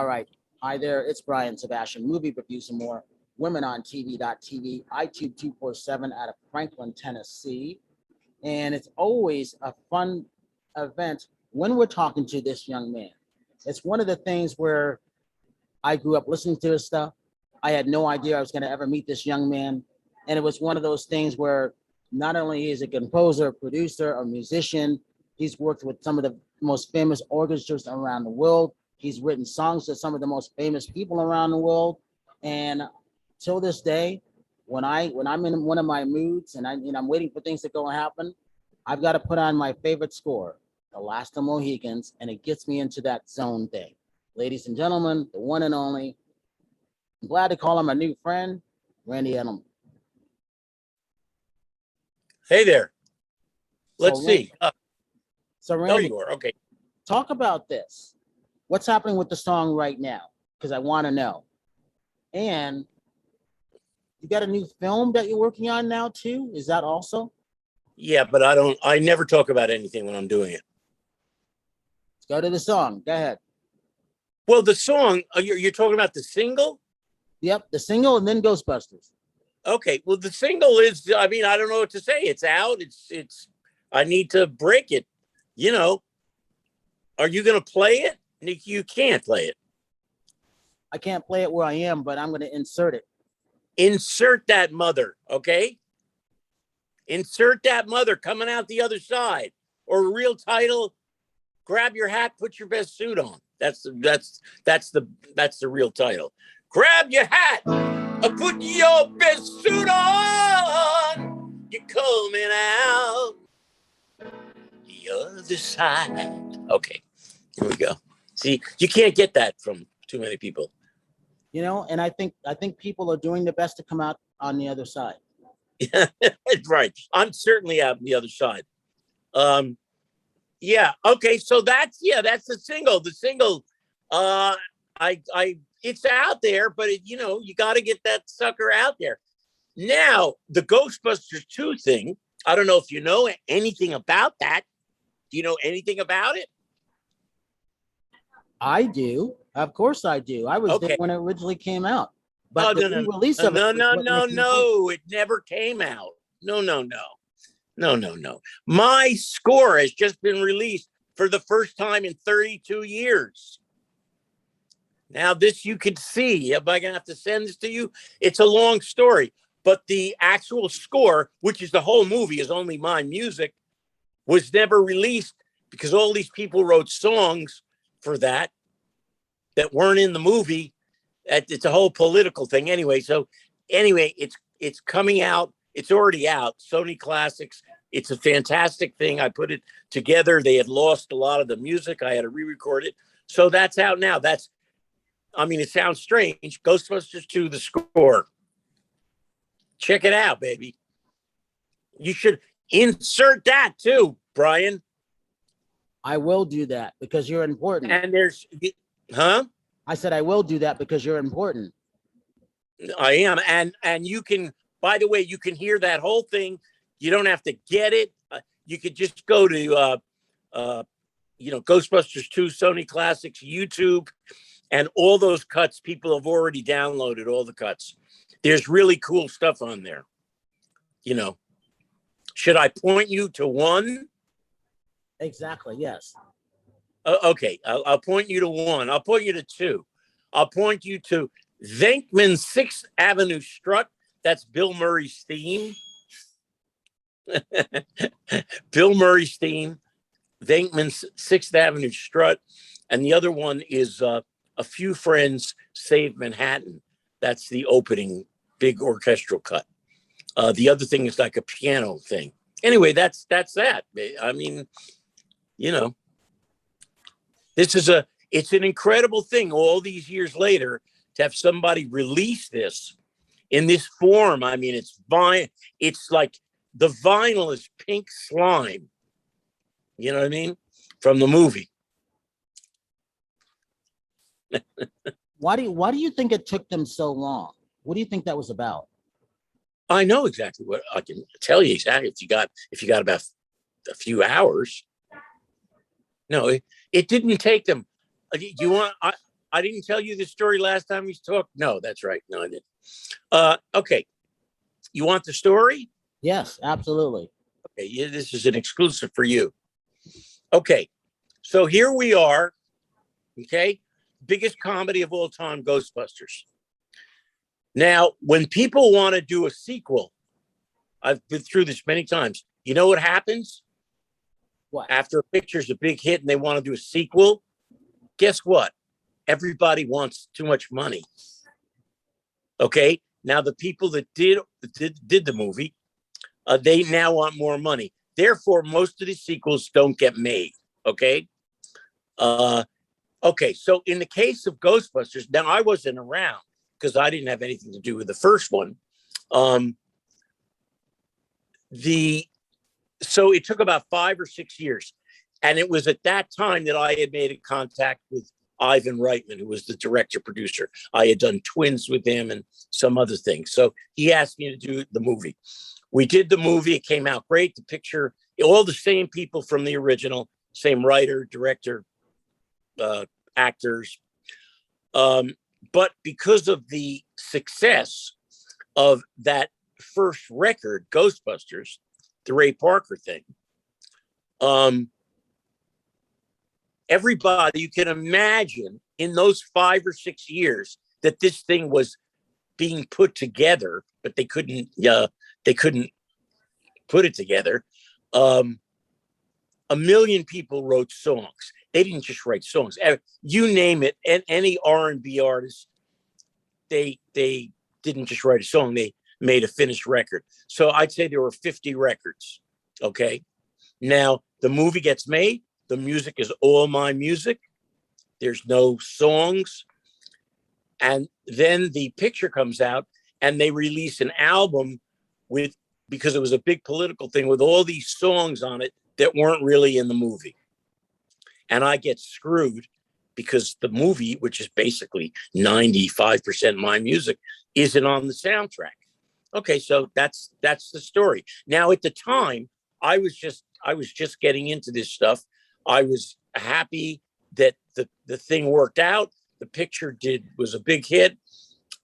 All right. Hi there. It's Brian Sebastian, movie reviews and more. Women on TV.tv, iTube 247 out of Franklin, Tennessee. And it's always a fun event when we're talking to this young man. It's one of the things where I grew up listening to his stuff. I had no idea I was going to ever meet this young man. And it was one of those things where not only is he a composer, producer, a musician, he's worked with some of the most famous orchestras around the world. He's written songs to some of the most famous people around the world. And till this day, when I'm in one of my moods and I'm waiting for things to go and happen, I've got to put on my favorite score, The Last of the Mohicans, and it gets me into that zone thing. Ladies and gentlemen, the one and only, I'm glad to call him a new friend, Randy Edelman. Hey there. Let's see. So Randy, there you are. Okay. Talk about this. What's happening with the song right now? Because I want to know. And you got a new film that you're working on now too? Is that also? Yeah, but I never talk about anything when I'm doing it. Let's go to the song. Go ahead. Well, the song, you're talking about the single? Yep, the single and then Ghostbusters. Okay, well, the single is, I don't know what to say. It's out. It's I need to break it. You know, are you going to play it? You can't play it. I can't play it where I am, but I'm going to insert it. Insert that mother, okay? Insert that mother coming out the other side. Or a real title, grab your hat, put your best suit on. That's the real title. Grab your hat, put your best suit on. You're coming out the other side. Okay, here we go. See, you can't get that from too many people. You know, and I think people are doing their best to come out on the other side. Yeah, right. I'm certainly out on the other side. Yeah. Okay. So that's the single. The single. It's out there, but you got to get that sucker out there. Now, the Ghostbusters 2 thing. I don't know if you know anything about that. Do you know anything about it? I do. Of course I do. I was there when it originally came out. But the release of it. No. It never came out. No. My score has just been released for the first time in 32 years. Now, this you could see. Am I going to have to send this to you? It's a long story. But the actual score, which is the whole movie, is only my music, was never released because all these people wrote songs for that weren't in the movie. It's a whole political thing anyway. So anyway, it's coming out. It's already out. Sony Classics. It's a fantastic thing. I put it together. They had lost a lot of the music. I had to re-record it. So that's out now. It sounds strange. Ghostbusters 2, the score. Check it out, baby. You should insert that too, Brian. I will do that because you're important. And I said I will do that because you're important. I am. And you can, by the way, you can hear that whole thing. You don't have to get it. You could just go to, Ghostbusters 2, Sony Classics, YouTube, and all those cuts. People have already downloaded all the cuts. There's really cool stuff on there. Should I point you to one? Exactly. Yes. Okay. I'll point you to one. I'll point you to two. I'll point you to Venkman's 6th Avenue Strut. That's Bill Murray's theme. Bill Murray's theme. Venkman's 6th Avenue Strut. And the other one is A Few Friends Save Manhattan. That's the opening big orchestral cut. The other thing is like a piano thing. Anyway, that's that. It's an incredible thing all these years later to have somebody release this in this form. It's like the vinyl is pink slime. You know what I mean? From the movie. Why do you think it took them so long? What do you think that was about? I know exactly what I can tell you exactly. If you got about a few hours. No, it didn't take them. I didn't tell you the story last time we talked. No, that's right. No, I didn't. Okay. You want the story? Yes, absolutely. Okay. Yeah, this is an exclusive for you. Okay. So here we are. Okay. Biggest comedy of all time, Ghostbusters. Now, when people want to do a sequel, I've been through this many times. You know what happens? What? After a picture's a big hit and they want to do a sequel, guess what? Everybody wants too much money. Okay. Now the people that did the movie, they now want more money. Therefore, most of the sequels don't get made. Okay. Okay. So in the case of Ghostbusters, now I wasn't around because I didn't have anything to do with the first one. So it took about 5 or 6 years. And it was at that time that I had made a contact with Ivan Reitman, who was the director producer. I had done Twins with him and some other things. So he asked me to do the movie. We did the movie. It came out great. The picture, all the same people from the original, same writer, director, actors. But because of the success of that first record, Ghostbusters, the Ray Parker thing, everybody, you can imagine in those 5 or 6 years that this thing was being put together, but they couldn't put it together. 1 million people wrote songs. They didn't just write songs. You name it, and any R&B artist, they didn't just write a song. They made a finished record. So I'd say there were 50 records. Okay. Now the movie gets made. The music is all my music. There's no songs. And then the picture comes out and they release an album because it was a big political thing with all these songs on it that weren't really in the movie. And I get screwed because the movie, which is basically 95% my music, isn't on the soundtrack. Okay, so that's the story. Now at the time, I was just getting into this stuff. I was happy that the thing worked out. The picture was a big hit.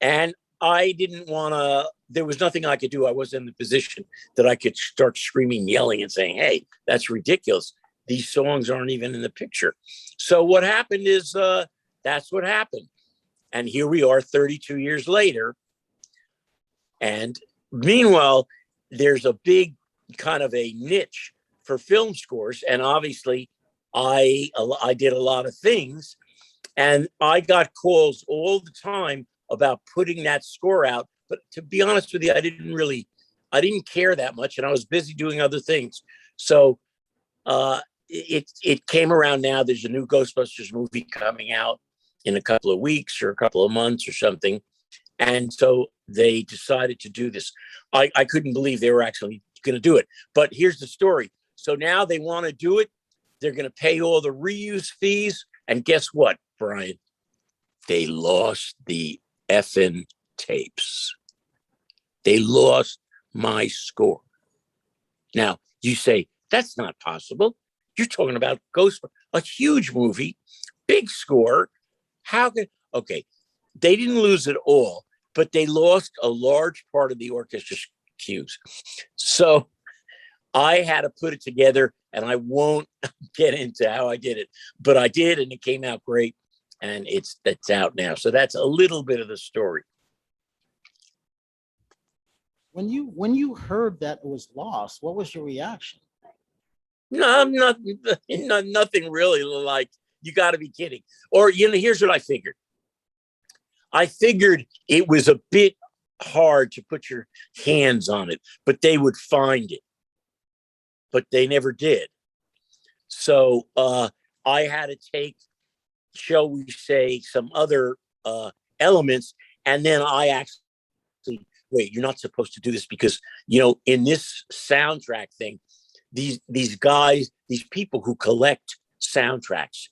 And I didn't want to, there was nothing I could do. I wasn't in the position that I could start screaming, yelling and saying, hey, that's ridiculous. These songs aren't even in the picture. So what happened is that's what happened. And here we are 32 years later. And meanwhile, there's a big kind of a niche for film scores. And obviously, I did a lot of things. And I got calls all the time about putting that score out. But to be honest with you, I didn't care that much. And I was busy doing other things. So it came around now. There's a new Ghostbusters movie coming out in a couple of weeks or a couple of months or something. And so they decided to do this. I couldn't believe they were actually going to do it. But here's the story. So now they want to do it. They're going to pay all the reuse fees. And guess what, Brian? They lost the effing tapes. They lost my score. Now, you say, that's not possible. You're talking about Ghostbusters, a huge movie, big score. How could, okay, they didn't lose it all, but they lost a large part of the orchestra cues. So I had to put it together, and I won't get into how I did it, but I did, and it came out great, and it's out now. So that's a little bit of the story. When you heard that it was lost, what was your reaction? No, I'm not nothing really, like, you got to be kidding. Or, here's what I figured. I figured it was a bit hard to put your hands on it, but they would find it. But they never did. So I had to take, shall we say, some other elements, and then I actually, wait, you're not supposed to do this because, in this soundtrack thing, these guys, these people who collect soundtracks,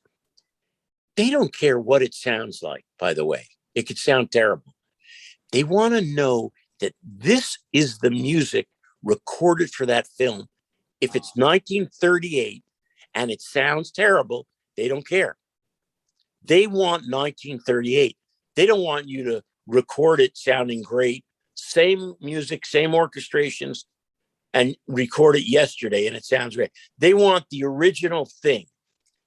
they don't care what it sounds like, by the way. It could sound terrible. They want to know that this is the music recorded for that film. If it's 1938 and it sounds terrible, they don't care. They want 1938. They don't want you to record it sounding great. Same music, same orchestrations, and record it yesterday and it sounds great. They want the original thing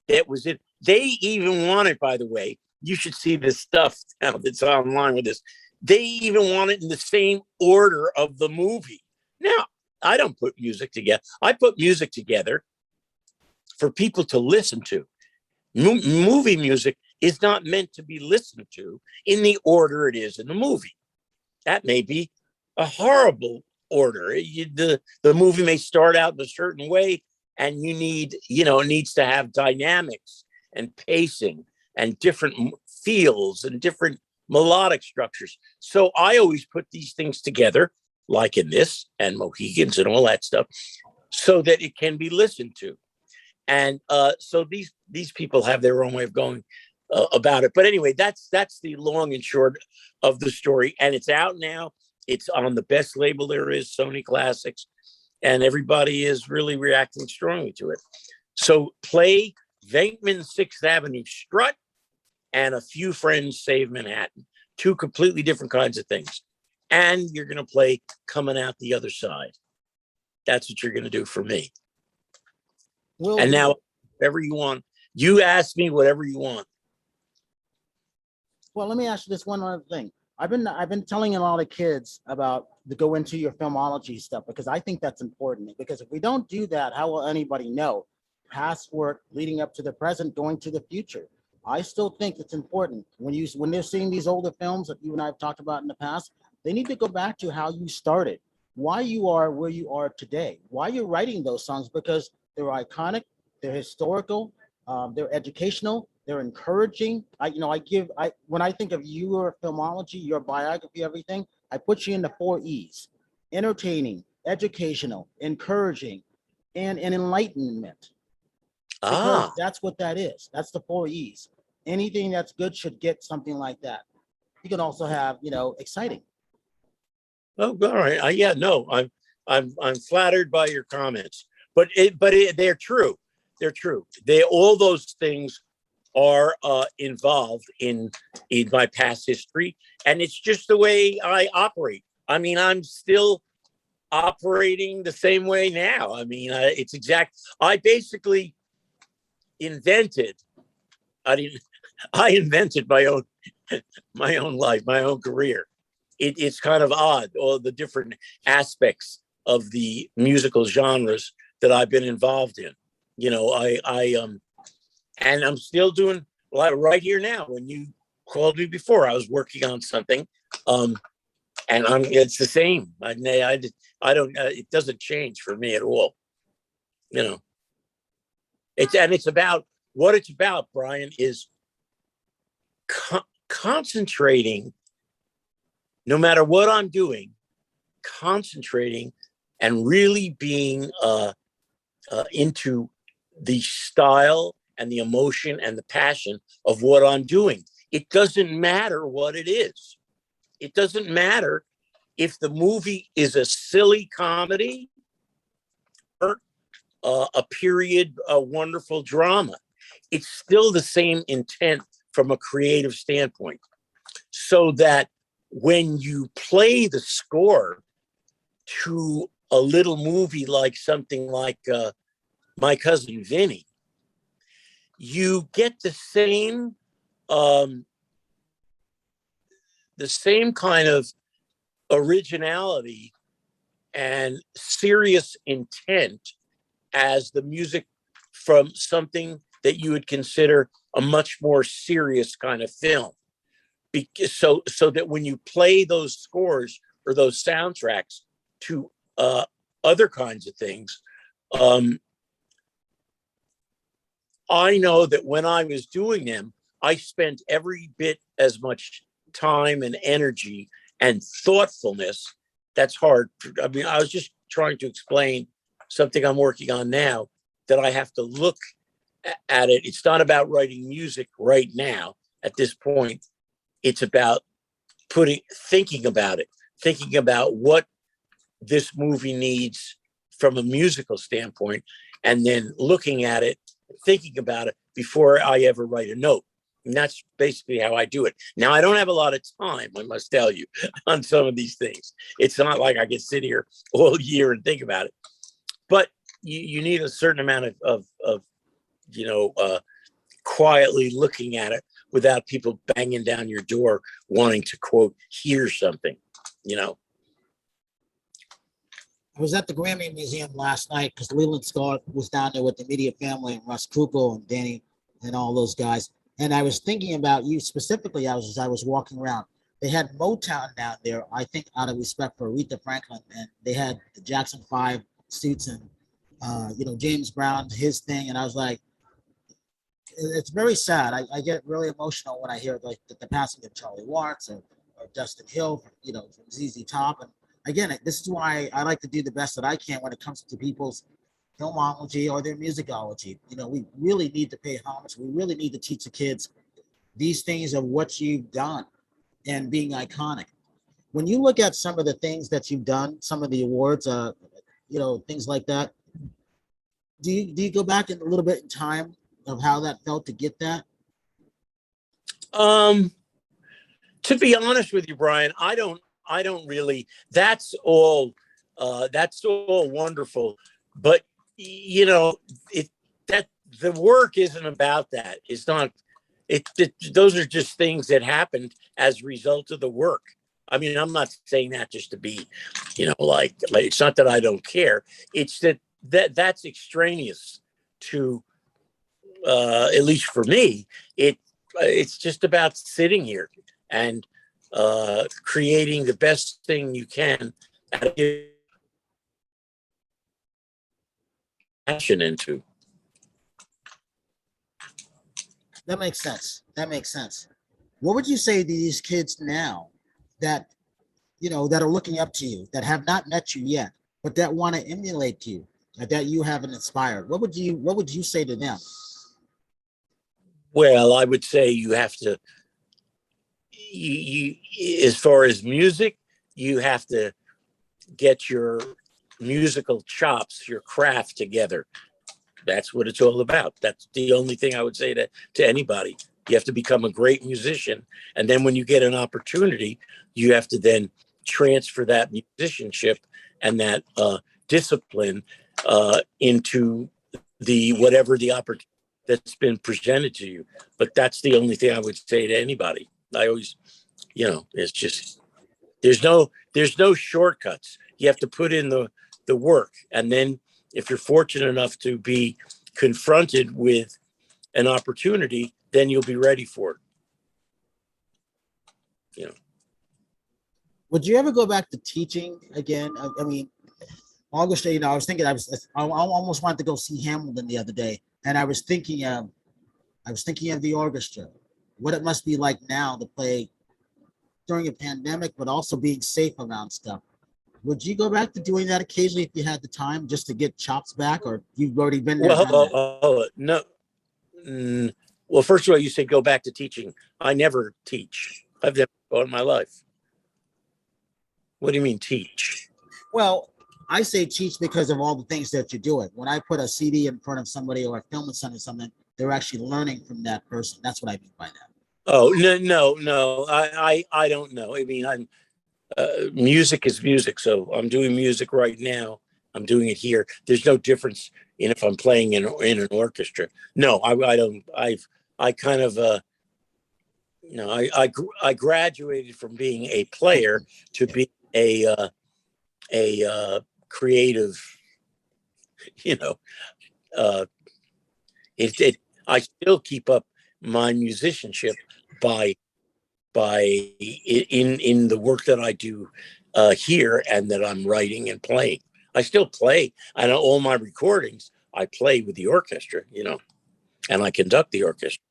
that was it. They even want it, by the way. You should see this stuff now that's online with this. They even want it in the same order of the movie. Now, I don't put music together. I put music together for people to listen to. Movie music is not meant to be listened to in the order it is in the movie. That may be a horrible order. The movie may start out in a certain way, and you need, it needs to have dynamics and pacing and different feels and different melodic structures. So I always put these things together, like in this and Mohegans and all that stuff, so that it can be listened to. And so these people have their own way of going about it. But anyway, that's the long and short of the story. And it's out now. It's on the best label there is, Sony Classics. And everybody is really reacting strongly to it. So play Venkman 6th Avenue Strut and A Few Friends Save Manhattan. Two completely different kinds of things. And you're going to play Coming Out the Other Side. That's what you're going to do for me. Well, and now, whatever you want, you ask me whatever you want. Well, let me ask you this one other thing. I've been telling a lot of kids about to go into your filmology stuff, because I think that's important. Because if we don't do that, how will anybody know past work leading up to the present, going to the future? I still think it's important when they're seeing these older films that you and I have talked about in the past. They need to go back to how you started, why you are where you are today, why you're writing those songs, because they're iconic, they're historical, they're educational, they're encouraging. When I think of your filmology, your biography, everything, I put you in the 4 E's: entertaining, educational, encouraging, and enlightenment. Because that's what that is. That's the 4 E's. Anything that's good should get something like that. You can also have, exciting. Oh, all right. Yeah, no, I'm flattered by your comments, but they're true. They're true. All those things are involved in my past history, and it's just the way I operate. I mean, I'm still operating the same way now. I mean, I basically invented. I invented my own life, my own career. It's kind of odd, all the different aspects of the musical genres that I've been involved in. And I'm still doing right here now. When you called me before, I was working on something, and it's the same. I don't. It doesn't change for me at all. It's about what it's about. Brian, is concentrating. No matter what I'm doing, concentrating and really being into the style and the emotion and the passion of what I'm doing. It doesn't matter what it is. It doesn't matter if the movie is a silly comedy or a period, a wonderful drama. It's still the same intent from a creative standpoint. So that when you play the score to a little movie like something like My Cousin Vinny, you get the same kind of originality and serious intent as the music from something that you would consider a much more serious kind of film. So that when you play those scores or those soundtracks to other kinds of things, I know that when I was doing them, I spent every bit as much time and energy and thoughtfulness. That's hard. I mean, I was just trying to explain something I'm working on now, that I have to look at it. It's not about writing music right now at this point. It's about thinking about what this movie needs from a musical standpoint, and then looking at it, thinking about it before I ever write a note. And that's basically how I do it. Now, I don't have a lot of time, I must tell you, on some of these things. It's not like I can sit here all year and think about it. But you need a certain amount of quietly looking at it without people banging down your door wanting to, quote, hear something, I was at the Grammy Museum last night because Leland Scott was down there with the media family and Russ Krukel and Danny and all those guys. And I was thinking about you specifically as I was walking around. They had Motown down there, I think out of respect for Aretha Franklin, and they had the Jackson 5 suits and James Brown, his thing. And I was like, it's very sad. I get really emotional when I hear like the passing of Charlie Watts or Dustin Hill, from ZZ Top. And again, this is why I like to do the best that I can when it comes to people's filmology or their musicology. We really need to pay homage. We really need to teach the kids these things of what you've done and being iconic. When you look at some of the things that you've done, some of the awards, things like that, do you go back in a little bit in time of how that felt to get that? To be honest with you, Brian, I don't really. That's all wonderful, but that the work isn't about that. It's not. Those are just things that happened as a result of the work. I mean, I'm not saying that just to be, like it's not that I don't care. It's that's extraneous to, at least for me. It's just about sitting here and creating the best thing you can and give passion into. That makes sense. What would you say to these kids now that that are looking up to you, that have not met you yet, but that want to emulate you, that you haven't inspired? What would you say to them? Well, I would say you have to, you as far as music, you have to get your musical chops, your craft together. That's what it's all about. That's the only thing I would say to anybody. You have to become a great musician. And then when you get an opportunity, you have to then transfer that musicianship and that discipline into whatever the opportunity that's been presented to you. But that's the only thing I would say to anybody. I always, it's just, there's no shortcuts. You have to put in the work. And then if you're fortunate enough to be confronted with an opportunity, then you'll be ready for it. Would you ever go back to teaching again? I mean, August, I was thinking I almost wanted to go see Hamilton the other day, and I was thinking of the orchestra, what it must be like now to play during a pandemic, but also being safe around stuff. Would you go back to doing that occasionally if you had the time, just to get chops back, or you've already been there? No. Well, first of all, you say go back to teaching. I never teach. I've never taught in my life. What do you mean teach? Well, I say teach because of all the things that you're doing. When I put a CD in front of somebody or a film in front of something, they're actually learning from that person. That's what I mean by that. Oh, no. I don't know. I mean, music is music. So I'm doing music right now. I'm doing it here. There's no difference in if I'm playing in an orchestra. No, I don't. I kind of, I graduated from being a player to be a creative, I still keep up my musicianship by in the work that I do here and that I'm writing and playing. I still play. I know all my recordings, I play with the orchestra, and I conduct the orchestra.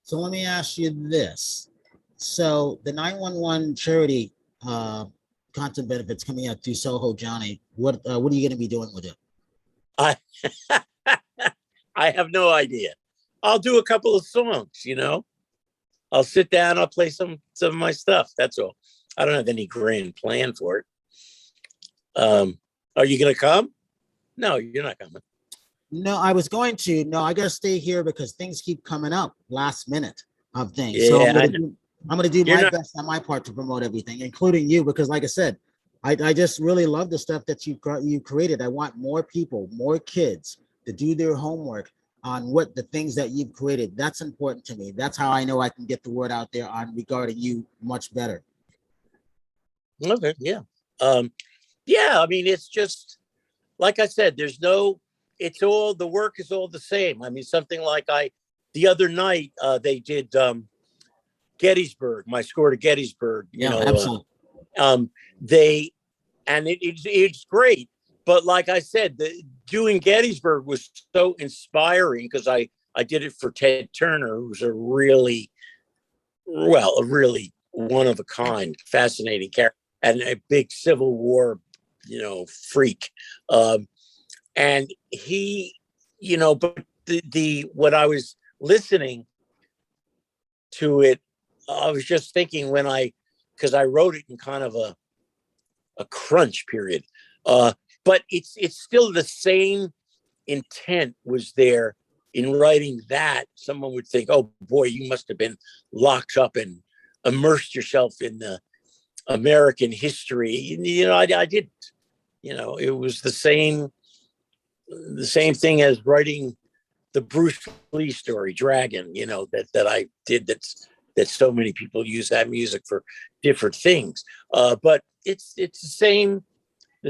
So let me ask you this. So the 911 charity content benefits coming out through Soho Johnny, what are you going to be doing with it? I I have no idea. I'll do a couple of songs, I'll sit down, I'll play some of my stuff. That's all. I don't have any grand plan for it. Are you going to come? No, you're not coming. No, I was going to. No, I gotta stay here because things keep coming up last minute of things. So Yeah, I know. I'm gonna do You're my not. best on my part to promote everything, including you, because like I said, I just really love the stuff that you created. I want more people, more kids to do their homework on what the things that you've created. That's important to me. That's how I know I can get the word out there on regarding you much better. Okay, yeah. Yeah, I mean, it's just like I said, it's all, the work is all the same. I mean, something like the other night, they did Gettysburg, my score to Gettysburg, Yeah, absolutely. they, and it's great. But like I said, doing Gettysburg was so inspiring because I did it for Ted Turner, who's a really one of a kind, fascinating character and a big Civil War, freak. And he, but the when I was listening to it, I was just thinking because I wrote it in kind of a crunch period. But it's still the same intent was there in writing that. Someone would think, oh boy, you must have been locked up and immersed yourself in the American history. I didn't. It was the same thing as writing the Bruce Lee story, Dragon, that I did. That so many people use that music for different things. But it's the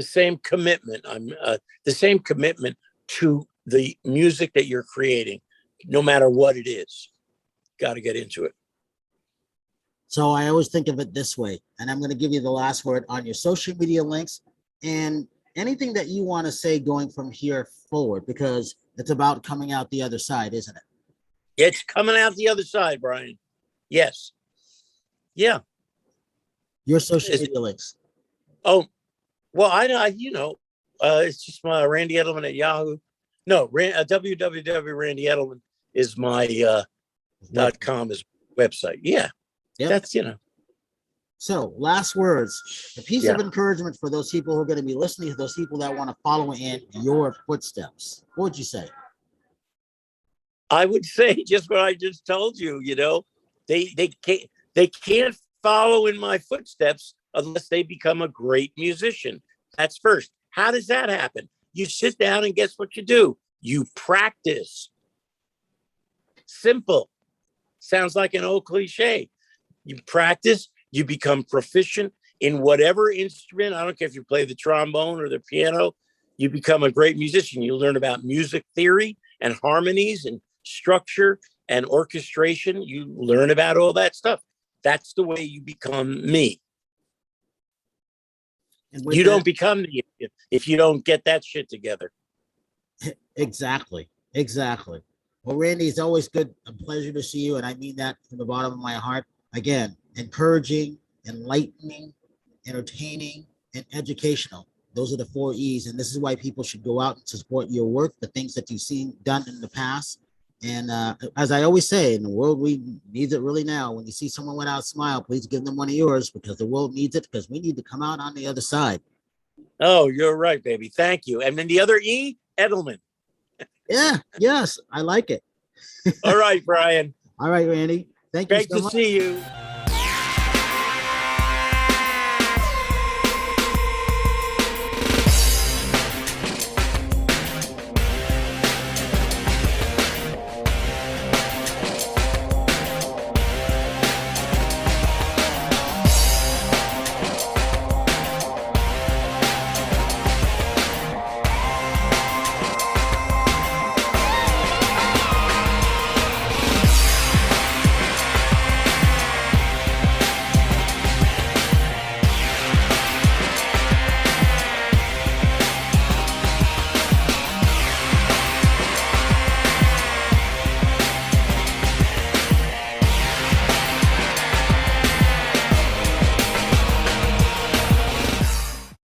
same commitment. The same commitment to the music that you're creating, no matter what it is. Got to get into it. So I always think of it this way, and I'm going to give you the last word on your social media links and anything that you want to say going from here forward, because it's about coming out the other side, isn't it? It's coming out the other side, Brian. Yes. Yeah. Your social media links. Oh, well, it's just my Randy Edelman at Yahoo. No, www.randyedelman is my .com is website. Yeah. Yep. That's, So last words, a piece of encouragement for those people who are going to be listening, to those people that want to follow in your footsteps. What would you say? I would say just what I just told you. They can't follow in my footsteps unless they become a great musician. That's first. How does that happen? You sit down and guess what you do? You practice. Simple. Sounds like an old cliche. You practice, you become proficient in whatever instrument. I don't care if you play the trombone or the piano. You become a great musician. You learn about music theory and harmonies and structure and orchestration. You learn about all that stuff. That's the way you become me. You don't become me if you don't get that shit together. Exactly. Well, Randy, it's always a pleasure to see you. And I mean that from the bottom of my heart. Again, encouraging, enlightening, entertaining, and educational. Those are the 4 E's. And this is why people should go out and support your work, the things that you've seen done in the past. And as I always say, in the world, we need it really now. When you see someone without a smile, please give them one of yours, because the world needs it, because we need to come out on the other side. Oh, you're right, baby. Thank you. And then the other E, Edelman. Yeah, yes, I like it. All right, Brian. All right, Randy. Thank you so much. Great to see you.